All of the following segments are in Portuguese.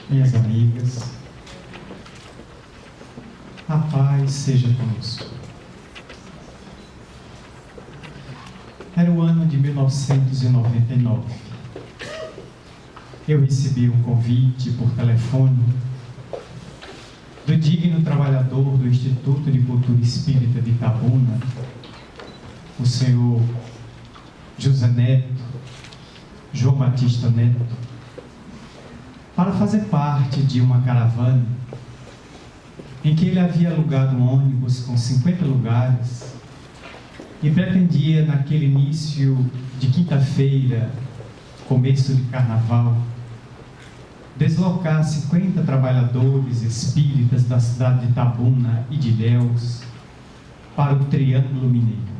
Minhas amigas, a paz seja conosco. Era o ano de 1999. Eu recebi um convite por telefone do digno trabalhador do Instituto de Cultura Espírita de Itabuna, o senhor José Neto, João Batista Neto, para fazer parte de uma caravana em que ele havia alugado um ônibus com 50 lugares e pretendia, naquele início de quinta-feira, começo de carnaval, deslocar 50 trabalhadores espíritas da cidade de Itabuna e de Ilhéus para o Triângulo Mineiro.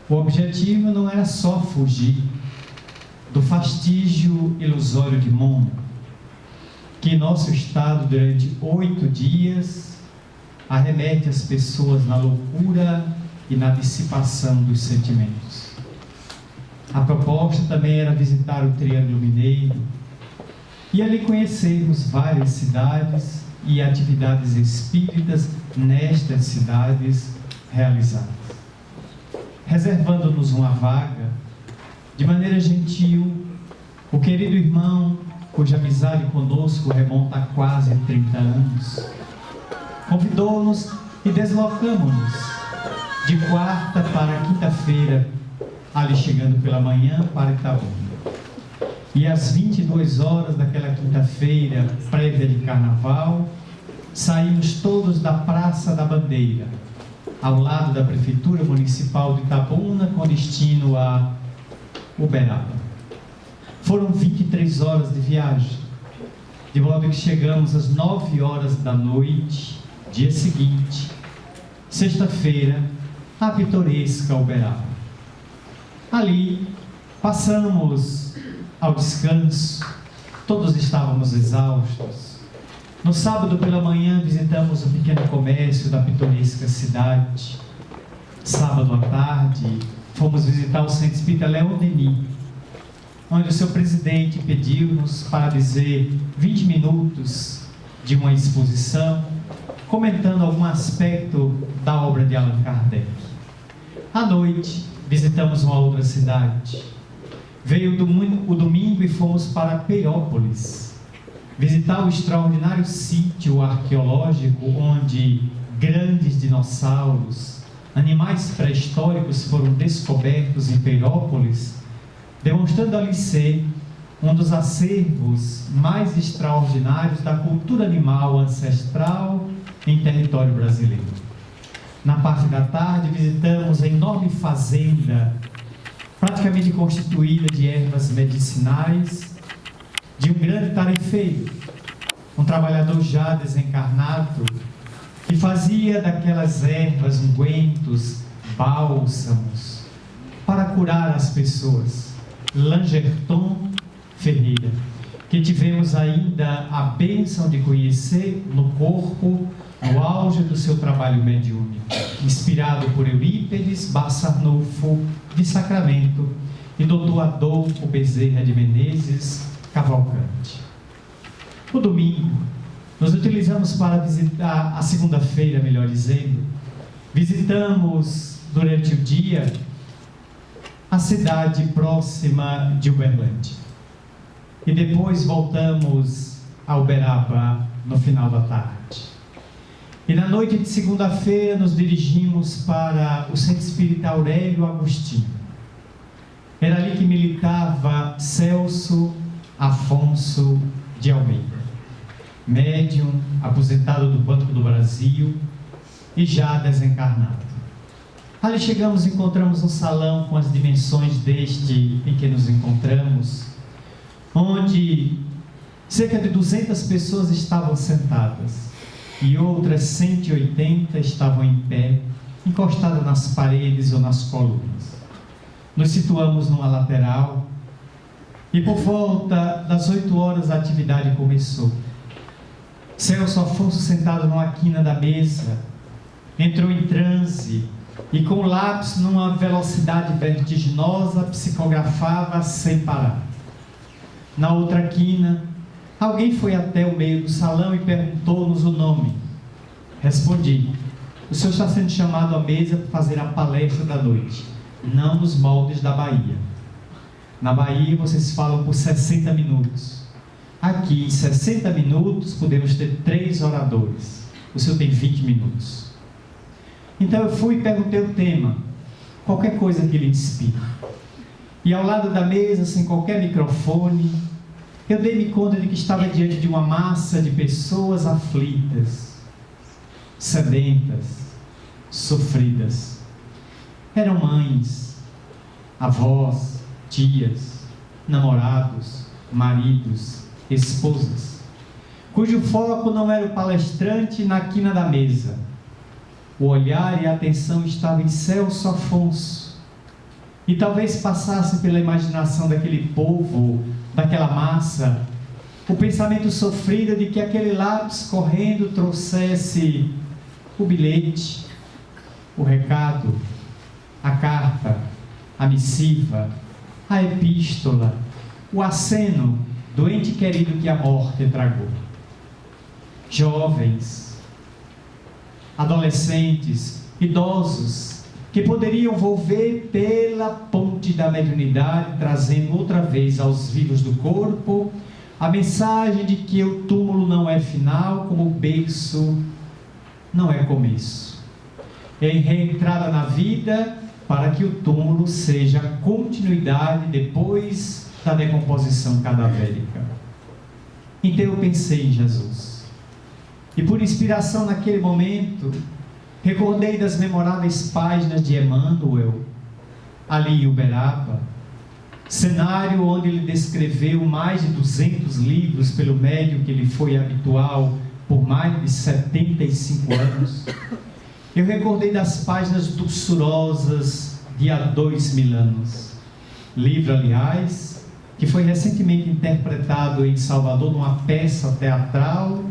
O objetivo não era só fugir do fastígio ilusório de Momo, que em nosso estado, durante 8 dias, arremete as pessoas na loucura e na dissipação dos sentimentos. A proposta também era visitar o Triângulo Mineiro e ali conhecermos várias cidades e atividades espíritas nestas cidades realizadas. Reservando-nos uma vaga, de maneira gentil, o querido irmão, cuja amizade conosco remonta a quase 30 anos, convidou-nos e deslocamos-nos de quarta para quinta-feira, ali chegando pela manhã para Itabuna. E às 22 horas daquela quinta-feira, prévia de carnaval, saímos todos da Praça da Bandeira, ao lado da Prefeitura Municipal de Itabuna, com destino a Uberaba. Foram 23 horas de viagem, de modo que chegamos às 9 horas da noite, dia seguinte, sexta-feira, à pitoresca Uberaba. Ali, passamos ao descanso, todos estávamos exaustos. No sábado pela manhã, visitamos o pequeno comércio da pitoresca cidade. Sábado à tarde, fomos visitar o Centro Espírita Léon Denis, onde o seu presidente pediu-nos para dizer 20 minutos de uma exposição, comentando algum aspecto da obra de Allan Kardec. À noite, visitamos uma outra cidade. Veio o domingo e fomos para Peirópolis, visitar o extraordinário sítio arqueológico onde grandes dinossauros, animais pré-históricos foram descobertos em Peirópolis, demonstrando ali ser um dos acervos mais extraordinários da cultura animal ancestral em território brasileiro. Na parte da tarde, visitamos a enorme fazenda, praticamente constituída de ervas medicinais, de um grande tarefeiro, um trabalhador já desencarnado, que fazia daquelas ervas ungüentos, bálsamos, para curar as pessoas. Langerton Ferreira, que tivemos ainda a bênção de conhecer no corpo, no auge do seu trabalho mediúnico, inspirado por Eurípides Barçanufo de Sacramento e Dr. Adolfo Bezerra de Menezes Cavalcante. No domingo, nos utilizamos para visitar, a segunda-feira, melhor dizendo, visitamos durante o dia a cidade próxima de Uberlândia. E depois voltamos a Uberaba no final da tarde. E na noite de segunda-feira nos dirigimos para o Centro Espírita Aurélio Agostinho. Era ali que militava Celso Afonso de Almeida, médium, aposentado do Banco do Brasil e já desencarnado. Ali chegamos e encontramos um salão com as dimensões deste em que nos encontramos, onde cerca de 200 pessoas estavam sentadas e outras 180 estavam em pé, encostadas nas paredes ou nas colunas. Nos situamos numa lateral e por volta das 8 horas a atividade começou. Celso Afonso, sentado numa quina da mesa, entrou em transe e com o lápis numa velocidade vertiginosa psicografava sem parar. Na outra quina, Alguém foi até o meio do salão e perguntou-nos o nome. Respondi: o senhor está sendo chamado à mesa para fazer a palestra da noite, não nos moldes da Bahia. Na Bahia vocês falam por 60 minutos. Aqui, em 60 minutos, podemos ter 3 oradores. O senhor tem 20 minutos. Então eu fui e perguntei o tema, qualquer coisa que lhe inspire. E ao lado da mesa, sem qualquer microfone, eu dei-me conta de que estava diante de uma massa de pessoas aflitas, sedentas, sofridas. Eram mães, avós, tias, namorados, maridos, esposas, cujo foco não era o palestrante na quina da mesa. O olhar e a atenção estavam em Celso Afonso, e talvez passasse pela imaginação daquele povo, daquela massa, o pensamento sofrido de que aquele lápis correndo trouxesse o bilhete, o recado, a carta, a missiva, a epístola, o aceno do ente querido que a morte tragou. Jovens, adolescentes, idosos, que poderiam volver pela ponte da mediunidade, trazendo outra vez aos vivos do corpo a mensagem de que o túmulo não é final, como o berço não é começo. É reentrada na vida para que o túmulo seja a continuidade depois da decomposição cadavérica. Então eu pensei em Jesus. E por inspiração naquele momento, recordei das memoráveis páginas de Emmanuel, ali em Uberaba, cenário onde ele descreveu mais de 200 livros pelo médium que lhe foi habitual por mais de 75 anos. Eu recordei das páginas doçurosas de Há 2000 anos. Livro, aliás, que foi recentemente interpretado em Salvador numa peça teatral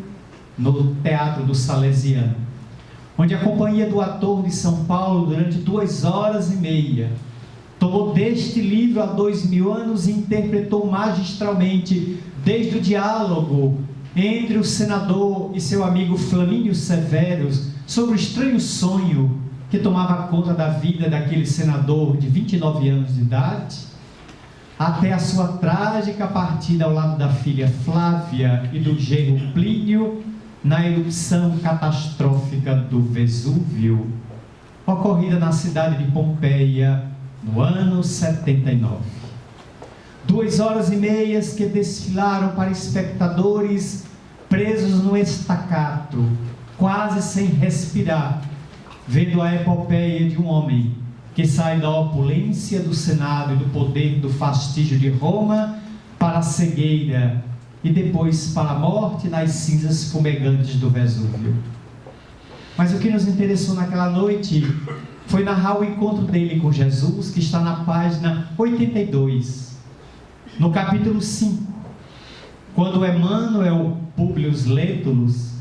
no Teatro do Salesiano, onde a companhia do ator de São Paulo, durante 2 horas e meia, tomou deste livro Há 2000 anos e interpretou magistralmente, desde o diálogo entre o senador e seu amigo Flamínio Severus, sobre o estranho sonho que tomava conta da vida daquele senador de 29 anos de idade, até a sua trágica partida ao lado da filha Flávia e do genro Plínio, na erupção catastrófica do Vesúvio, ocorrida na cidade de Pompeia, no ano 79. 2 horas e meias que desfilaram para espectadores presos no estacato, quase sem respirar, vendo a epopeia de um homem que sai da opulência do Senado e do poder do fastígio de Roma para a cegueira e depois para a morte nas cinzas fumegantes do Vesúvio. Mas o que nos interessou naquela noite foi narrar o encontro dele com Jesus, que está na página 82, no capítulo 5, quando Emmanuel Publius Lentulus,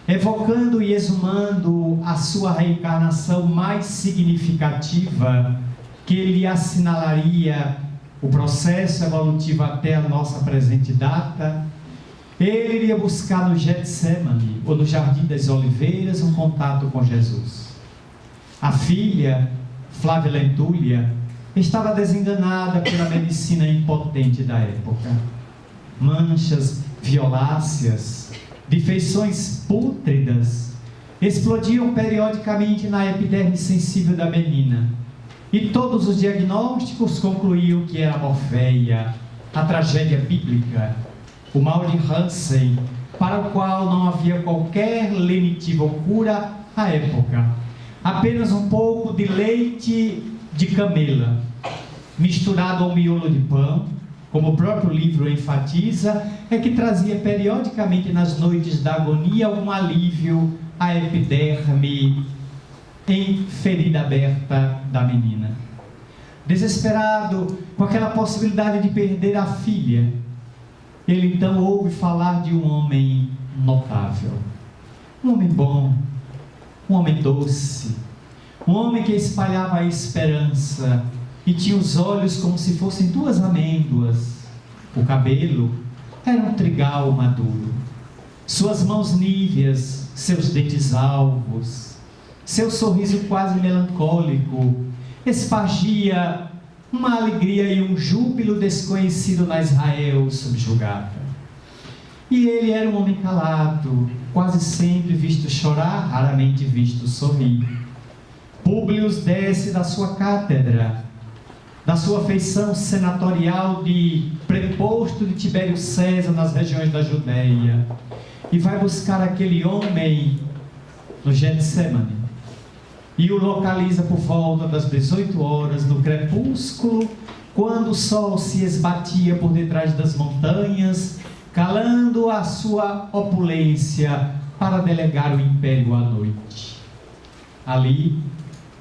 evocando e exumando a sua reencarnação mais significativa, que lhe assinalaria o processo evolutivo até a nossa presente data, ele iria buscar no Getsemane, ou no Jardim das Oliveiras, um contato com Jesus. A filha, Flávia Lentúlia, estava desenganada pela medicina impotente da época. Manchas violáceas, de feições pútridas, explodiam periodicamente na epiderme sensível da menina, e todos os diagnósticos concluíam que era a morféia, a tragédia bíblica, o mal de Hansen, para o qual não havia qualquer lenitivo ou cura à época. Apenas um pouco de leite de camela, misturado ao miolo de pão, como o próprio livro enfatiza, é que trazia periodicamente nas noites da agonia um alívio à epiderme em ferida aberta da menina. Desesperado com aquela possibilidade de perder a filha, ele então ouve falar de um homem notável, um homem bom, um homem doce, um homem que espalhava a esperança e tinha os olhos como se fossem 2 amêndoas, o cabelo era um trigal maduro. Suas mãos níveas, seus dentes alvos, seu sorriso quase melancólico, espargia uma alegria e um júbilo desconhecido na Israel subjugada. E ele era um homem calado, quase sempre visto chorar, raramente visto sorrir. Públio desce da sua cátedra, da sua feição senatorial de preposto de Tibério César nas regiões da Judéia, e vai buscar aquele homem no Getsemane, e o localiza por volta das 18 horas, no crepúsculo, quando o sol se esbatia por detrás das montanhas, calando a sua opulência para delegar o império à noite. Ali,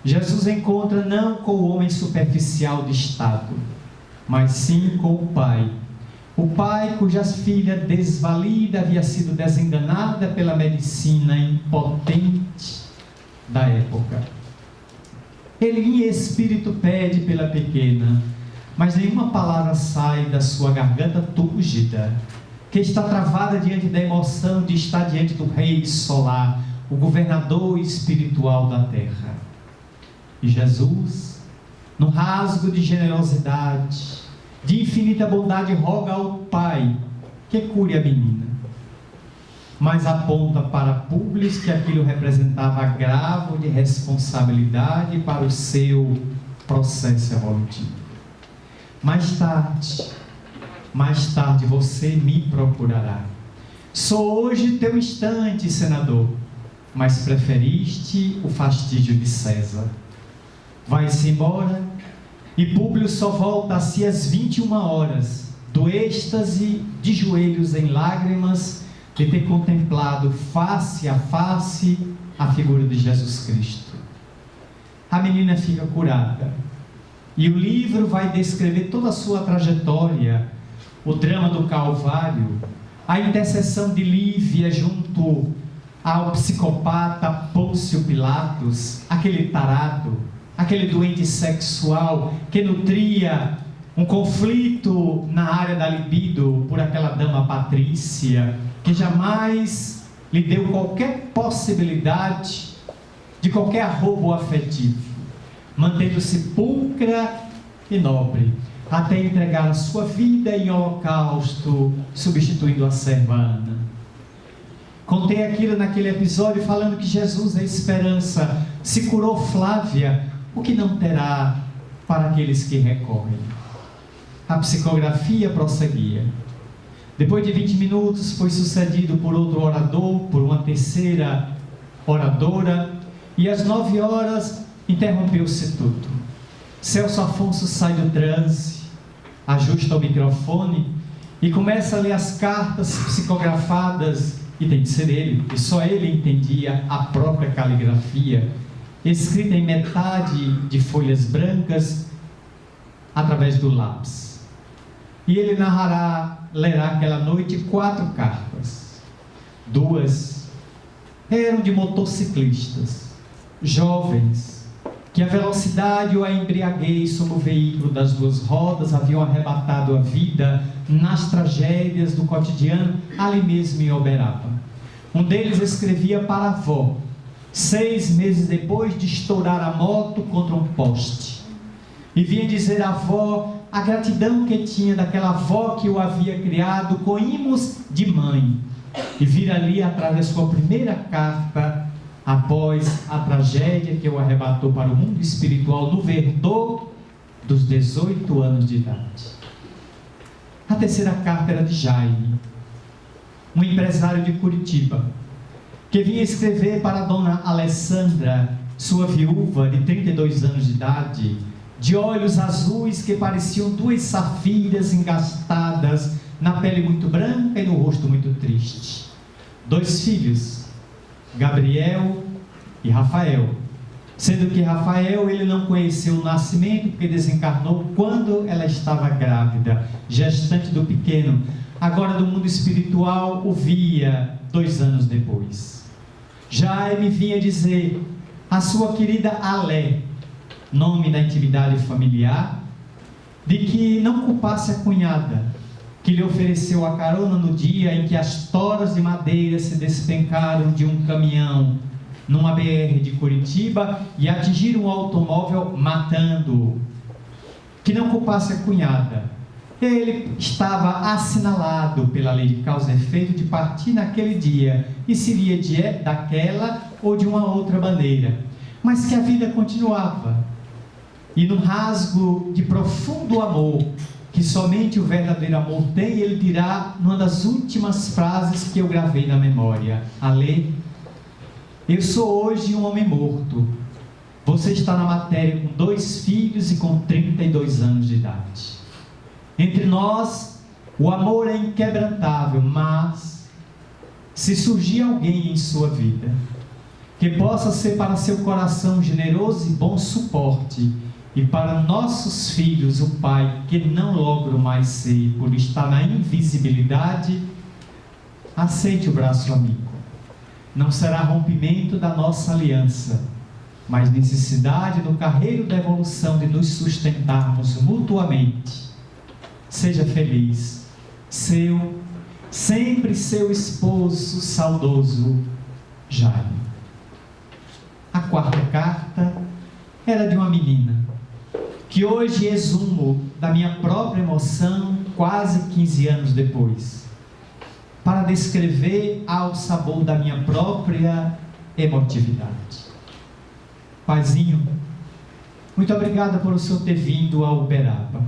Jesus encontra não com o homem superficial de estado, mas sim com o Pai cuja filha desvalida havia sido desenganada pela medicina impotente da época. Ele em espírito pede pela pequena, mas nenhuma palavra sai da sua garganta túrgida, que está travada diante da emoção de estar diante do Rei solar, o governador espiritual da terra. E Jesus, no rasgo de generosidade, de infinita bondade, roga ao Pai que cure a menina, mas aponta para Públio que aquilo representava agravo de responsabilidade para o seu processo evolutivo. Mais tarde você me procurará. Sou hoje teu instante, senador, mas preferiste o fastígio de César. Vai-se embora, e Públio só volta a si às 21 horas, do êxtase de joelhos em lágrimas, de ter contemplado face a face a figura de Jesus Cristo. A menina fica curada, e o livro vai descrever toda a sua trajetória, o drama do Calvário, a intercessão de Lívia junto ao psicopata Pôncio Pilatos, aquele tarado, aquele doente sexual que nutria um conflito na área da libido por aquela dama Patrícia, que jamais lhe deu qualquer possibilidade de qualquer arrobo afetivo, mantendo-se pulcra e nobre, até entregar a sua vida em holocausto, substituindo a serva Ana. Contei aquilo naquele episódio falando que Jesus é esperança. Se curou Flávia, o que não terá para aqueles que recorrem? A psicografia prosseguia. Depois de 20 minutos foi sucedido por outro orador, por uma terceira oradora, e às 9 horas interrompeu-se tudo. Celso Afonso sai do transe, ajusta o microfone e começa a ler as cartas psicografadas, e tem de ser ele, e só ele entendia a própria caligrafia, escrita em metade de folhas brancas, através do lápis. E ele lerá aquela noite 4 cartas. 2 eram de motociclistas, jovens, que a velocidade ou a embriaguez sobre o veículo das 2 rodas haviam arrebatado a vida nas tragédias do cotidiano, ali mesmo em Uberaba. Um deles escrevia para a avó, 6 meses depois de estourar a moto contra um poste, e vinha dizer à avó a gratidão que tinha daquela avó que o havia criado com imos de mãe, e vir ali atrás da sua primeira carta, após a tragédia que o arrebatou para o mundo espiritual no verdor dos 18 anos de idade. A terceira carta era de Jaime, um empresário de Curitiba, que vinha escrever para a dona Alessandra, sua viúva de 32 anos de idade, de olhos azuis que pareciam 2 safiras engastadas, na pele muito branca e no rosto muito triste. 2 filhos, Gabriel e Rafael, sendo que Rafael ele não conheceu o nascimento, porque desencarnou quando ela estava grávida, gestante do pequeno. Agora do mundo espiritual o via 2 anos depois. Jaime vinha dizer a sua querida Alé, nome da intimidade familiar, de que não culpasse a cunhada, que lhe ofereceu a carona no dia em que as toras de madeira se despencaram de um caminhão numa BR de Curitiba e atingiram o automóvel, matando-o. Que não culpasse a cunhada. Ele estava assinalado pela lei de causa e efeito de partir naquele dia, e seria daquela ou de uma outra maneira, mas que a vida continuava. E num rasgo de profundo amor, que somente o verdadeiro amor tem, ele dirá, numa das últimas frases que eu gravei na memória, a ler: eu sou hoje um homem morto. Você está na matéria com 2 filhos e com 32 anos de idade. Entre nós, o amor é inquebrantável, mas se surgir alguém em sua vida que possa ser para seu coração generoso e bom suporte, e para nossos filhos o pai que não logro mais ser por estar na invisibilidade, aceite o braço amigo. Não será rompimento da nossa aliança, mas necessidade no carreiro da evolução de nos sustentarmos mutuamente. Seja feliz, sempre seu esposo saudoso, Jaime. A 4ª carta era de uma menina, que hoje exumo da minha própria emoção, quase 15 anos depois, para descrever ao sabor da minha própria emotividade. Paizinho, muito obrigada por o senhor ter vindo a Uberaba.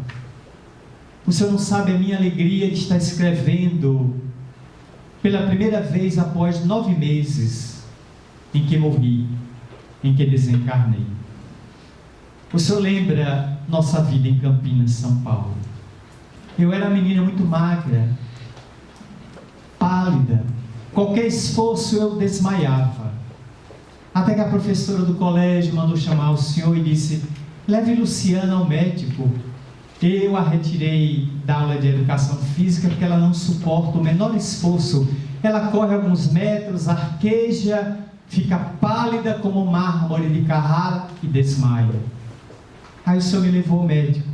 O senhor não sabe a minha alegria de estar escrevendo pela primeira vez após 9 meses em que morri, em que desencarnei. O senhor lembra nossa vida em Campinas, São Paulo? Eu era uma menina muito magra, pálida, qualquer esforço eu desmaiava. Até que a professora do colégio mandou chamar o senhor e disse: leve Luciana ao médico. Eu a retirei da aula de educação física porque ela não suporta o menor esforço. Ela corre alguns metros, arqueja, fica pálida como mármore de Carrara e desmaia. Aí o senhor me levou ao médico.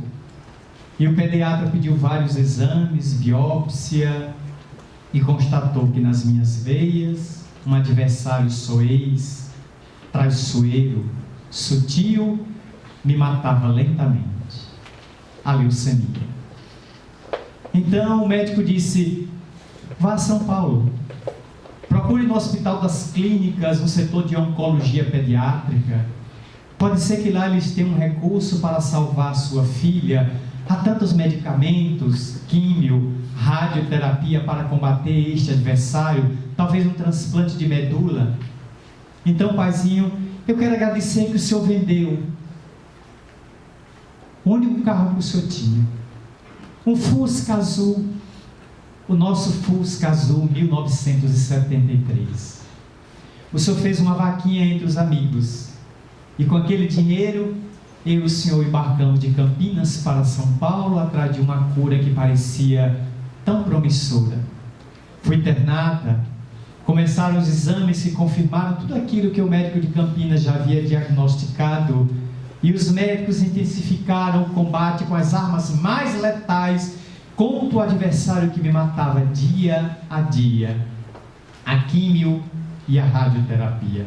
E o pediatra pediu vários exames, biópsia, e constatou que nas minhas veias um adversário soez, traiçoeiro, sutil, me matava lentamente. A leucemia. Então o médico disse: vá a São Paulo, procure no Hospital das Clínicas, no setor de oncologia pediátrica. Pode ser que lá eles tenham um recurso para salvar sua filha. Há tantos medicamentos, químio, radioterapia para combater este adversário, talvez um transplante de medula. Então, paizinho, eu quero agradecer que o senhor vendeu o único carro que o senhor tinha, um Fusca azul, o nosso Fusca azul 1973. O senhor fez uma vaquinha entre os amigos, e com aquele dinheiro, eu e o senhor embarcamos de Campinas para São Paulo, atrás de uma cura que parecia tão promissora. Fui internada, começaram os exames que confirmaram tudo aquilo que o médico de Campinas já havia diagnosticado, e os médicos intensificaram o combate com as armas mais letais contra o adversário que me matava dia a dia, a químio e a radioterapia.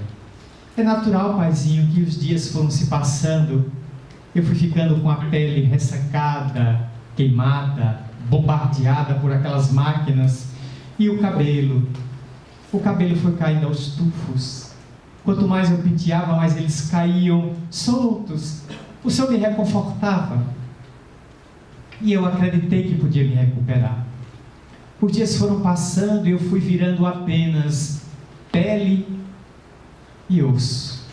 É natural, paizinho, que os dias foram se passando, eu fui ficando com a pele ressecada, queimada, bombardeada por aquelas máquinas, e o cabelo foi caindo aos tufos. Quanto mais eu penteava, mais eles caíam soltos. O senhor me reconfortava. E eu acreditei que podia me recuperar. Os dias foram passando e eu fui virando apenas pele e osso.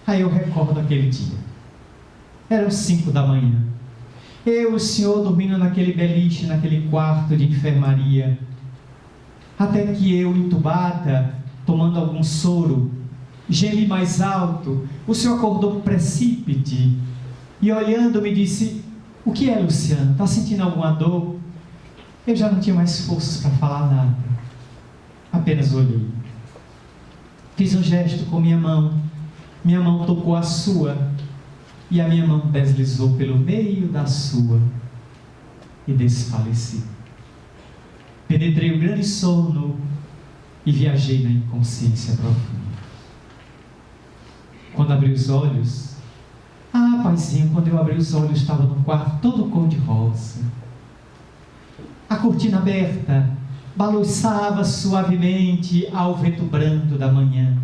Aí eu recordo aquele dia. Eram 5 da manhã. Eu e o senhor dormindo naquele beliche, naquele quarto de enfermaria. Até que eu, entubada, tomando algum soro, gemi mais alto. O senhor acordou precípite e, olhando, me disse: o que é, Luciano? Está sentindo alguma dor? Eu já não tinha mais forças para falar nada. Apenas olhei. Fiz um gesto com minha mão tocou a sua, e a minha mão deslizou pelo meio da sua, e desfaleci. penetrei o grande sono e viajei na inconsciência profunda. Quando abri os olhos, paizinho, quando eu abri os olhos, estava no quarto todo cor-de-rosa. A cortina aberta balançava suavemente ao vento brando da manhã.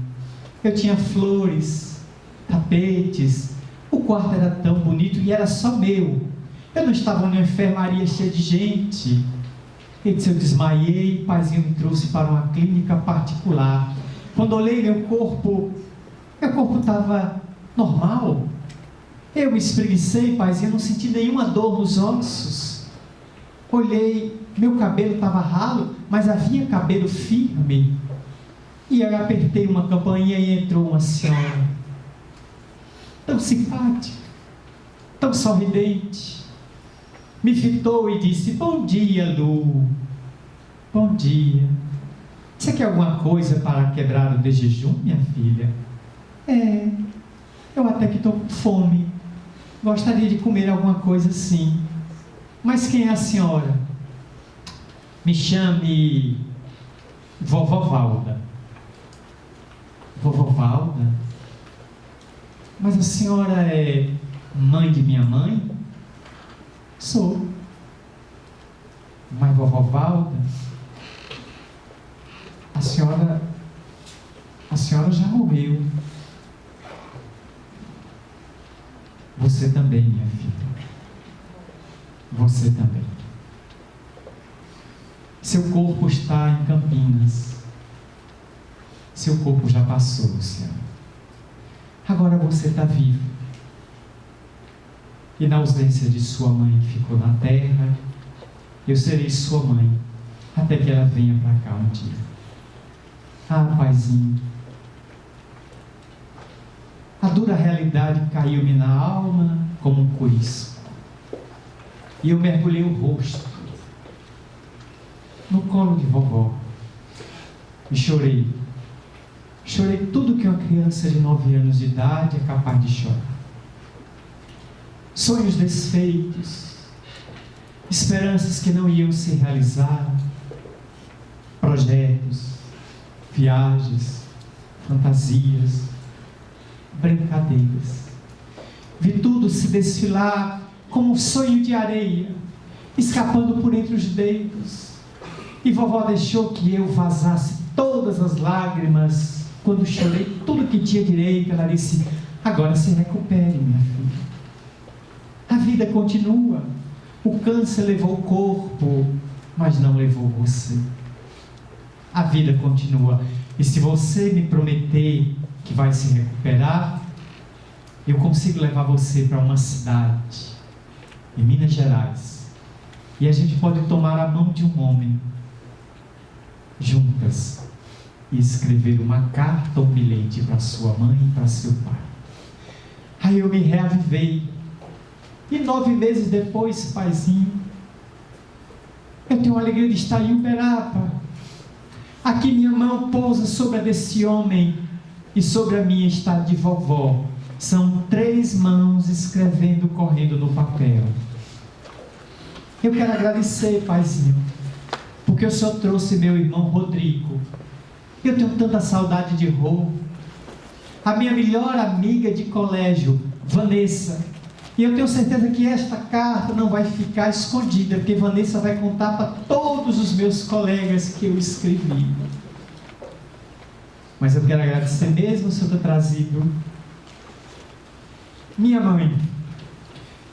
Eu tinha flores, tapetes, o quarto era tão bonito e era só meu. Eu não estava numa enfermaria cheia de gente. E disse, eu desmaiei, paizinho me trouxe para uma clínica particular. Quando olhei meu corpo estava normal. Eu me espreguicei, paizinho, não senti nenhuma dor nos ossos. Olhei, meu cabelo estava ralo, mas havia cabelo firme. E eu apertei uma campainha e entrou uma senhora, tão simpática, tão sorridente. Me fitou e disse, bom dia, Lu. Bom dia. Você quer alguma coisa para quebrar o de jejum, minha filha? Eu até que estou com fome. Gostaria de comer alguma coisa sim. Mas quem é a senhora? Me chame Vovó Valda. Vovó Valda? Mas a senhora é mãe de minha mãe? Sou. Mas Vovó Valda, a senhora já morreu. Você também, minha filha. Você também. Seu corpo está em Campinas. Seu corpo já passou, Luciano. Agora você está vivo. E na ausência de sua mãe que ficou na terra, eu serei sua mãe, até que ela venha para cá um dia. Paizinho, a dura realidade caiu-me na alma como um corisco. E eu mergulhei o rosto no colo de vovó. E chorei. Chorei tudo que uma criança de 9 anos de idade é capaz de chorar. Sonhos desfeitos, esperanças que não iam se realizar, projetos, viagens, fantasias, brincadeiras. Vi tudo se desfilar como um sonho de areia, escapando por entre os dedos. E vovó deixou que eu vazasse todas as lágrimas. Quando chorei tudo que tinha direito, ela disse, agora se recupere, minha filha. A vida continua. O câncer levou o corpo, mas não levou você. A vida continua. E se você me prometer que vai se recuperar, eu consigo levar você para uma cidade em Minas Gerais. E a gente pode tomar a mão de um homem juntas e escrever uma carta ou um bilhete para sua mãe e para seu pai. Aí eu me reavivei. E 9 meses depois, paizinho, eu tenho a alegria de estar em Uberaba. Aqui minha mão pousa sobre a desse homem e sobre a minha está de vovó. São 3 mãos escrevendo, correndo no papel. Eu quero agradecer, paizinho, porque o senhor trouxe meu irmão Rodrigo. Eu tenho tanta saudade de Rô. A minha melhor amiga de colégio, Vanessa. E eu tenho certeza que esta carta não vai ficar escondida, porque Vanessa vai contar para todos os meus colegas que eu escrevi. Mas eu quero agradecer mesmo o senhor ter trazido minha mãe,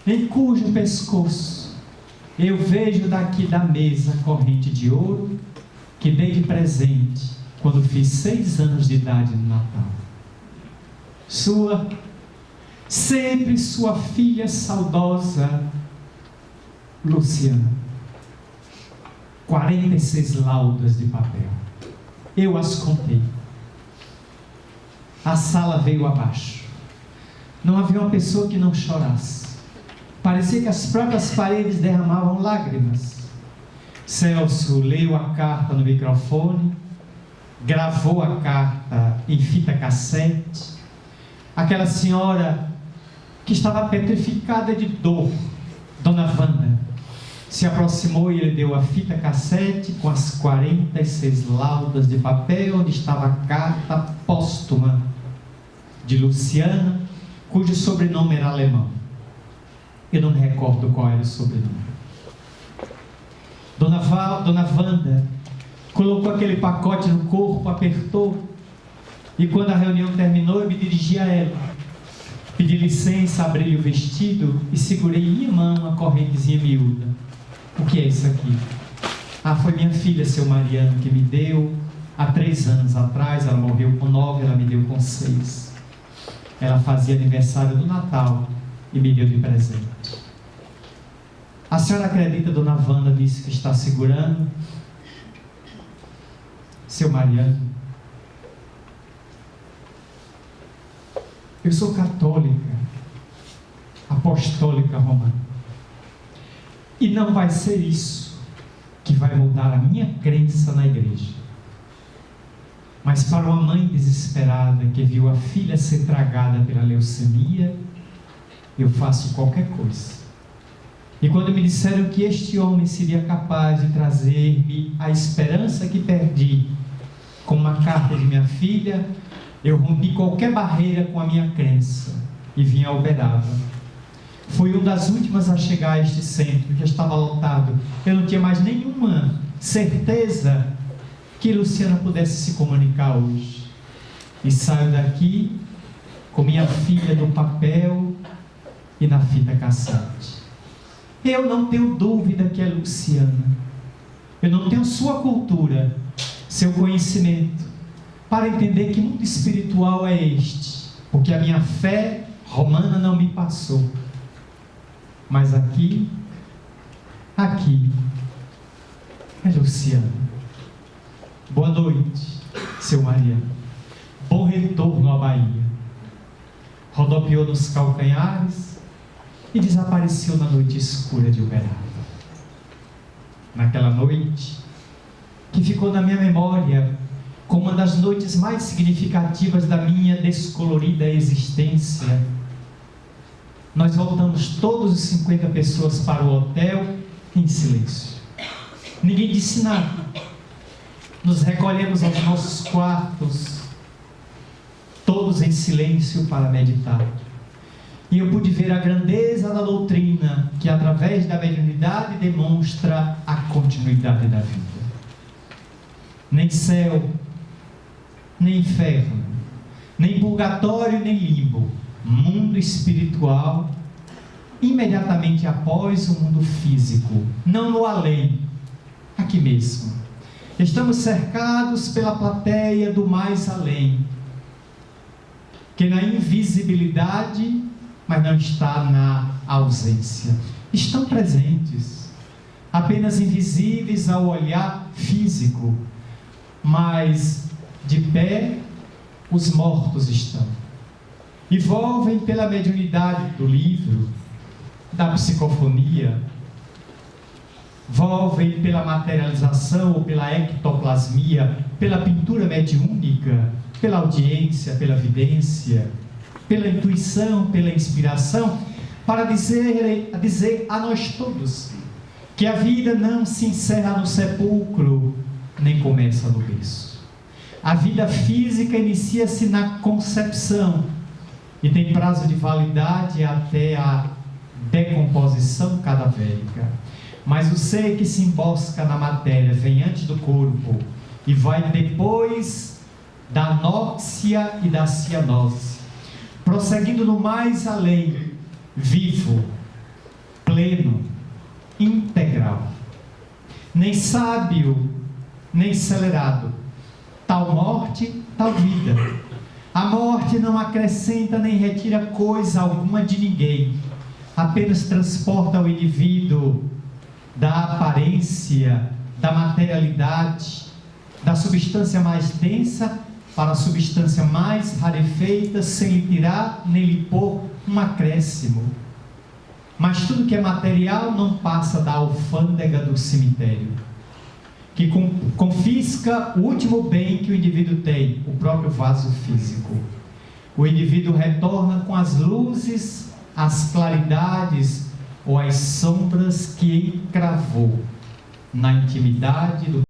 em cujo pescoço eu vejo daqui da mesa a corrente de ouro que dei de presente quando fiz 6 anos de idade no Natal. Sempre sua filha saudosa, Luciana. 46 laudas de papel. Eu as contei. A sala veio abaixo. Não havia uma pessoa que não chorasse. Parecia que as próprias paredes derramavam lágrimas. Celso leu a carta no microfone, gravou a carta em fita cassete. Aquela senhora que estava petrificada de dor, Dona Wanda, se aproximou e ele deu a fita cassete com as 46 laudas de papel, onde estava a carta póstuma de Luciana, cujo sobrenome era alemão. Eu não me recordo qual era o sobrenome. Dona Wanda colocou aquele pacote no corpo, apertou, e quando a reunião terminou, eu me dirigi a ela. Pedi licença, abri o vestido e segurei em minha mão a correntezinha miúda. O que é isso aqui? Ah, foi minha filha, seu Mariano, que me deu há 3 anos atrás. Ela morreu com 9, ela me deu com 6. Ela fazia aniversário do Natal e me deu de presente. A senhora acredita, dona Wanda disse que está segurando? Seu Mariano, eu sou católica, apostólica romana, e não vai ser isso que vai mudar a minha crença na igreja. Mas para uma mãe desesperada que viu a filha ser tragada pela leucemia, eu faço qualquer coisa. E quando me disseram que este homem seria capaz de trazer-me a esperança que perdi com uma carta de minha filha, eu rompi qualquer barreira com a minha crença e vim a Uberaba. Fui uma das últimas a chegar a este centro, já estava lotado. Eu não tinha mais nenhuma certeza que Luciana pudesse se comunicar hoje. E saio daqui com minha filha no papel e na fita cassete. Eu não tenho dúvida que é Luciana. Eu não tenho sua cultura, seu conhecimento, para entender que mundo espiritual é este, porque a minha fé romana não me passou. Mas aqui é Luciana. Boa noite, seu Mariano. Bom retorno à Bahia. Rodopiou nos calcanhares e desapareceu na noite escura de Uberaba. Naquela noite, que ficou na minha memória como uma das noites mais significativas da minha descolorida existência, nós voltamos todos os 50 pessoas para o hotel em silêncio. Ninguém disse nada. Nos recolhemos aos nossos quartos, todos em silêncio para meditar. E eu pude ver a grandeza da doutrina que através da mediunidade demonstra a continuidade da vida. Nem céu, nem inferno, nem purgatório, nem limbo. Mundo espiritual, imediatamente após o mundo físico, não no além, aqui mesmo. Estamos cercados pela plateia do mais além, que na invisibilidade, mas não está na ausência. Estão presentes, apenas invisíveis ao olhar físico, mas de pé os mortos estão. E volvem pela mediunidade do livro, da psicofonia, volvem pela materialização ou pela ectoplasmia, pela pintura mediúnica, pela audiência, pela vidência, pela intuição, pela inspiração, para dizer a nós todos que a vida não se encerra no sepulcro, nem começa no berço. A vida física inicia-se na concepção e tem prazo de validade até a decomposição cadavérica. Mas o ser que se embosca na matéria vem antes do corpo e vai depois da anóxia e da cianose, prosseguindo no mais além, vivo, pleno, integral, nem sábio, nem acelerado, tal morte, tal vida. A morte não acrescenta nem retira coisa alguma de ninguém, apenas transporta o indivíduo da aparência, da materialidade, da substância mais densa para a substância mais rarefeita, sem lhe tirar nem lhe pôr um acréscimo. Mas tudo que é material não passa da alfândega do cemitério, que confisca o último bem que o indivíduo tem, o próprio vaso físico. O indivíduo retorna com as luzes, as claridades ou as sombras que encravou na intimidade do